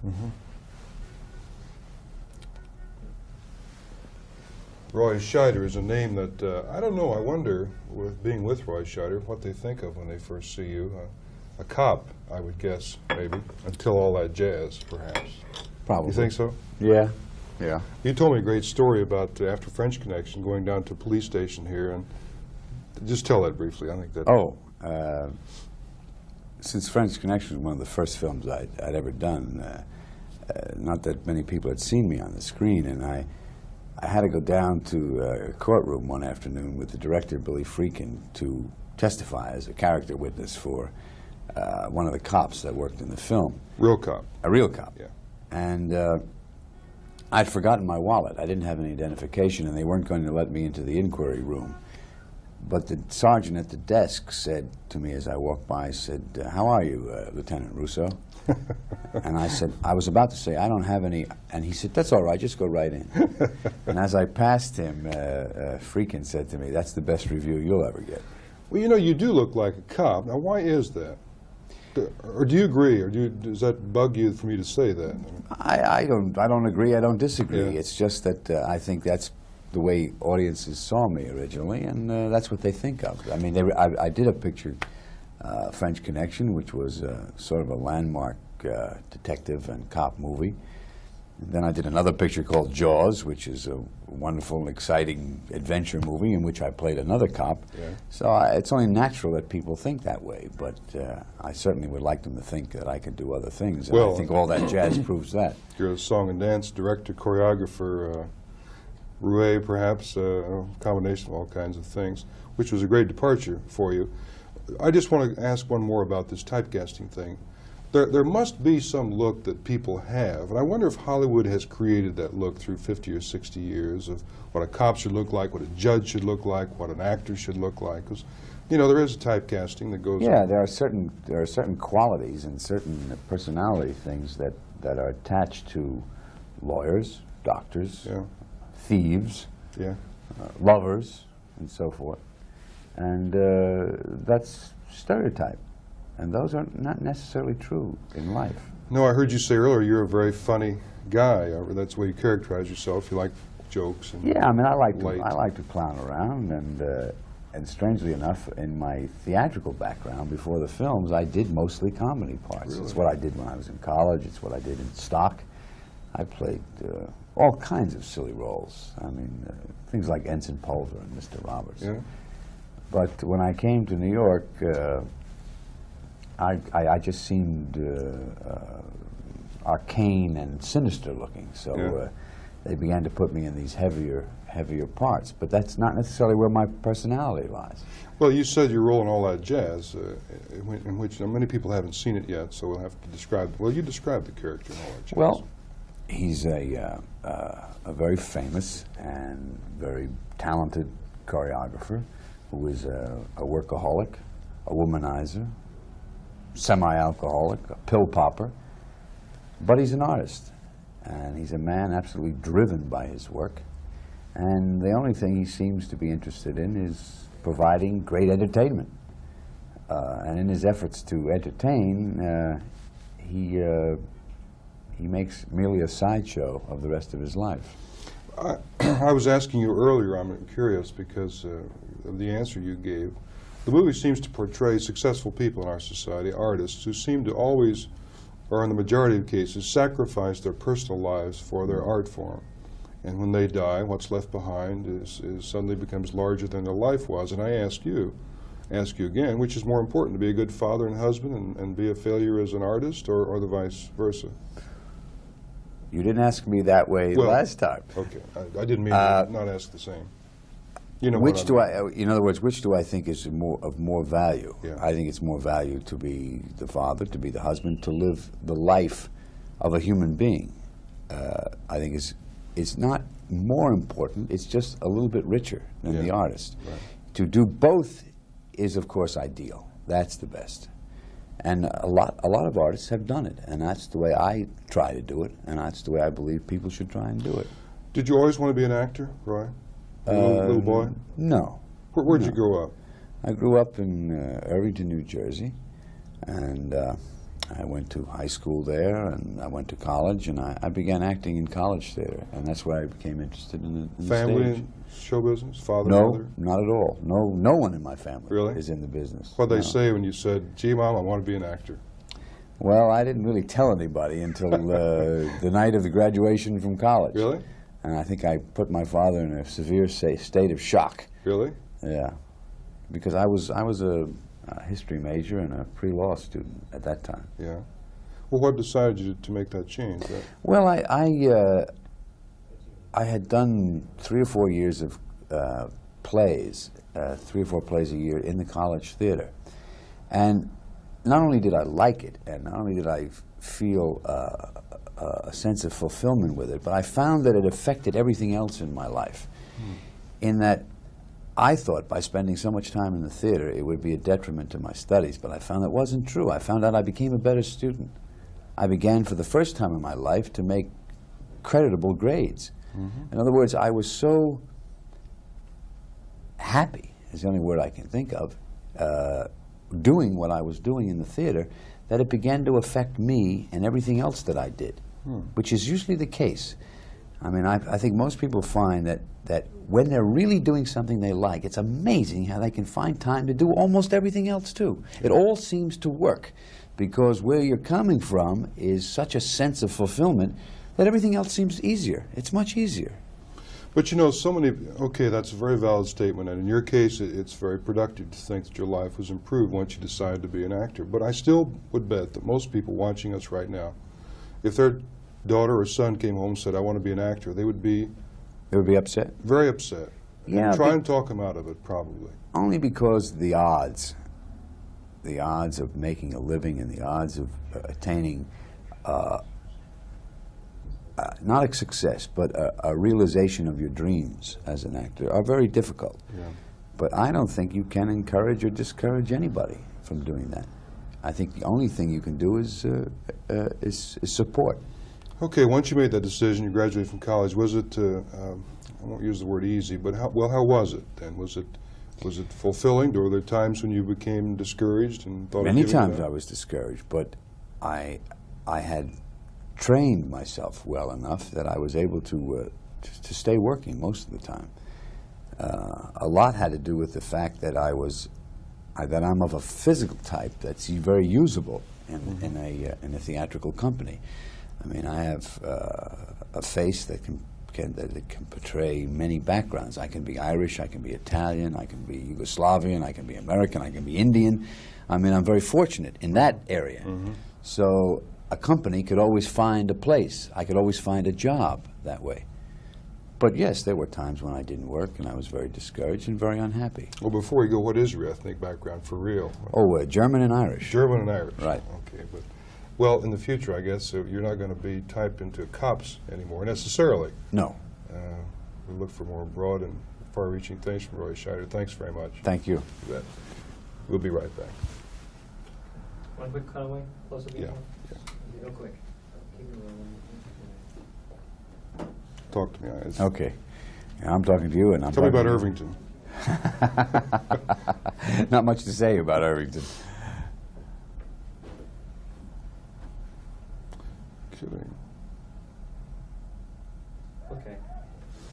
Mm-hmm. Roy Scheider is a name that, I don't know, I wonder, with being with Roy Scheider, what they think of when they first see you. A cop, I would guess, maybe, until all that jazz, perhaps. Probably. You think so? Yeah, yeah. You told me a great story about, after French Connection, going down to a police station here, and just tell that briefly. I think that... Oh, since French Connection was one of the first films I'd ever done, not that many people had seen me on the screen, and I had to go down to a courtroom one afternoon with the director, Billy Friedkin, to testify as a character witness for one of the cops that worked in the film. Real cop. A real cop. Yeah. And I'd forgotten my wallet. I didn't have any identification, and they weren't going to let me into the inquiry room. But the sergeant at the desk said to me as I walked by, said, "How are you, Lieutenant Russo?" And I said, I was about to say, "I don't have any," and he said, "That's all right, just go right in." And as I passed him, Friedkin said to me, "That's the best review you'll ever get." Well, you know, you do look like a cop. Now, why is that? Or do you agree, or does that bug you for me to say that? I don't agree, I don't disagree. Yeah. It's just that I think that's the way audiences saw me originally, and that's what they think of. I mean, I did a picture, French Connection, which was sort of a landmark detective and cop movie. And then I did another picture called Jaws, which is a wonderful, exciting adventure movie in which I played another cop. Yeah. So it's only natural that people think that way, but I certainly would like them to think that I could do other things. And Well, I think all that jazz proves that. You're a song and dance director, choreographer, roue, perhaps, a combination of all kinds of things, which was a great departure for you. I just want to ask one more about this typecasting thing. There must be some look that people have, and I wonder if Hollywood has created that look through 50 or 60 years of what a cop should look like, what a judge should look like, what an actor should look like. Because, you know, there is a typecasting that goes Yeah, on. there are certain qualities and certain personality things that are attached to lawyers, doctors, Yeah. thieves, Yeah. lovers, and so forth. And that's stereotype. And those are not necessarily true in life. No, I heard you say earlier you're a very funny guy. That's the way you characterize yourself. You like jokes. And Yeah, I mean, I like light. to clown around, and strangely enough, in my theatrical background before the films, I did mostly comedy parts. Really? It's what I did when I was in college. It's what I did in stock. I played all kinds of silly roles. I mean, things like Ensign Pulver and Mr. Roberts. Yeah. But when I came to New York, I just seemed arcane and sinister looking, so Yeah. they began to put me in these heavier parts. But that's not necessarily where my personality lies. Well, you said your role in All That Jazz, in which many people haven't seen it yet, so we'll have to describe. Well, you describe the character in All That Jazz. Well, he's a very famous and very talented choreographer who is a workaholic, a womanizer, semi-alcoholic, a pill popper, but he's an artist, and he's a man absolutely driven by his work, and the only thing he seems to be interested in is providing great entertainment. And in his efforts to entertain, he makes merely a sideshow of the rest of his life. I was asking you earlier, I'm curious because of the answer you gave. The movie seems to portray successful people in our society, artists, who seem to always, or in the majority of cases, sacrifice their personal lives for their art form. And when they die, what's left behind is suddenly becomes larger than their life was. And I ask you again, which is more important, to be a good father and husband and be a failure as an artist, or the vice versa? You didn't ask me that way last time. Okay, I didn't mean to not ask the same. You know, which do I? In other words, which do I think is of more value? Yeah. I think it's more value to be the father, to be the husband, to live the life of a human being. I think it's not more important. It's just a little bit richer than the artist. Right. To do both is, of course, ideal. That's the best. And a lot of artists have done it, and that's the way I try to do it, and that's the way I believe people should try and do it. Did you always want to be an actor, Roy? Little boy? No. Where'd you grow up? I grew up in Irvington, New Jersey, and I went to high school there, and I went to college, and I began acting in college theater, and that's where I became interested in the Family stage. in show business? Father, No, mother? not at all. No one in my family Really? is in the business. What'd they No. say when you said, "Gee, Mom, I want to be an actor"? Well, I didn't really tell anybody until the night of the graduation from college. Really? And I think I put my father in a severe state of shock. Really? Yeah, because I was a history major and a pre-law student at that time. Yeah. Well, what decided you to make that change? Well, I had done 3 or 4 years of plays, 3 or 4 plays a year in the college theater, and not only did I like it, and not only did I feel a sense of fulfillment with it, but I found that it affected everything else in my life. In that, I thought by spending so much time in the theater, it would be a detriment to my studies, but I found that wasn't true. I found out I became a better student. I began for the first time in my life to make creditable grades. In other words, I was so happy, is the only word I can think of, doing what I was doing in the theater, that it began to affect me and everything else that I did, which is usually the case. I mean, I think most people find that when they're really doing something they like, it's amazing how they can find time to do almost everything else too. It all seems to work because where you're coming from is such a sense of fulfillment that everything else seems easier. It's much easier. But you know, okay, that's a very valid statement, and in your case, it's very productive to think that your life was improved once you decided to be an actor. But I still would bet that most people watching us right now, if their daughter or son came home and said, "I want to be an actor," they would be upset? very upset. Yeah. And try and talk them out of it, probably. Only because the odds of making a living and the odds of attaining not a success, but a realization of your dreams as an actor are very difficult. Yeah. But I don't think you can encourage or discourage anybody from doing that. I think the only thing you can do is support. Okay, once you made that decision, you graduated from college. Was it? I won't use the word easy, but how was it then? Was it fulfilling? Or were there times when you became discouraged and thought? Many of giving times it up? I was discouraged, but I had trained myself well enough that I was able to stay working most of the time. A lot had to do with the fact that I'm of a physical type that's very usable in a theatrical company. I mean, I have a face that can portray many backgrounds. I can be Irish, I can be Italian, I can be Yugoslavian, I can be American, I can be Indian. I mean, I'm very fortunate in that area. So a company could always find a place. I could always find a job that way. But yes, there were times when I didn't work and I was very discouraged and very unhappy. Well, before you go, what is your ethnic background for real? Oh, German and Irish. German and Irish. Right. Okay, but well, in the future, I guess you're not going to be typed into cops anymore necessarily. No. We look for more broad and far-reaching things from Roy Scheider. Thanks very much. Thank you. You bet. We'll be right back. One quick cutaway, close up. Yeah. Real quick. Keep it rolling. Talk to me. Okay. Yeah, I'm talking to you, and I'm Tell me about talking to Irvington. Not much to say about Irvington. Kidding.